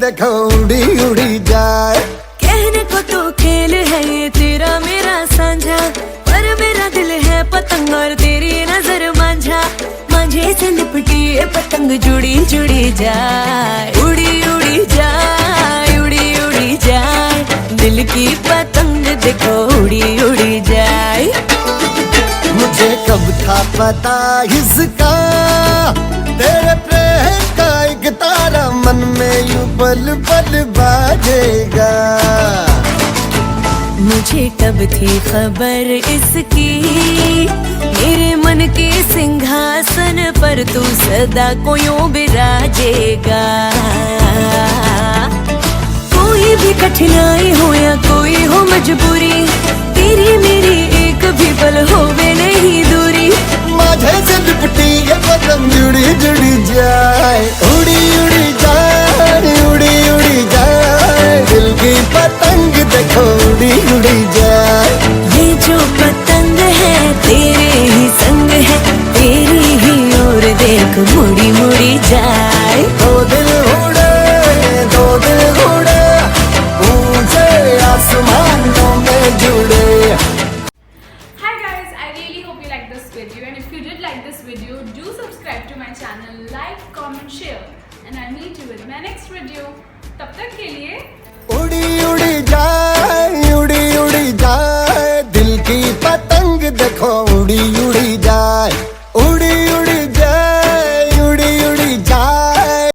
देखो उड़ी उड़ी जाए। कहने को तो खेल है ये तेरा मेरा साझा, पर मेरा दिल है पतंग और तेरी नजर मांझा। मांझे से लिपटी ये पतंग जुड़ी जुड़ी जाए, उड़ी उड़ी जाए, उड़ी उड़ी जाए। दिल की पतंग देखो उड़ी उड़ी जाए। मुझे कब था पता इसका, तेरे प्रेम का एक तारा मन में यूं पल पल बाजेगा। मुझे कब थी खबर इसकी, मेरे मन के सिंहासन पर तू सदा को यूं बिराजेगा। कोई भी कठिनाई हो या कोई हो मजबूरी, तेरी मेरी एक भी पल होवे नहीं दूरी। माझे से लिपटी ये पतंग जुड़ी जुड़ी जाए, उड़ी उड़ी जाए, उड़ी उड़ी जाए। दिल की पतंग देखो उड़ी उड़ी जाए। ये जो पतंग है तेरे ही संग है, तेरी ही ओर देख मुड़ी मुड़ी जाए। दो दिल उड़े, दो दिल उड़े, ऊंचे आसमानों में जुड़े। Hi guys, I really hope you like this video, and if you did like this video, do subscribe to my channel, like, comment, share, and I'll meet you with my next video. तब तक के लिए उड़ी उड़ी जाए, उड़ी उड़ी जाए। दिल की पतंग देखो उड़ी उड़ी जाए।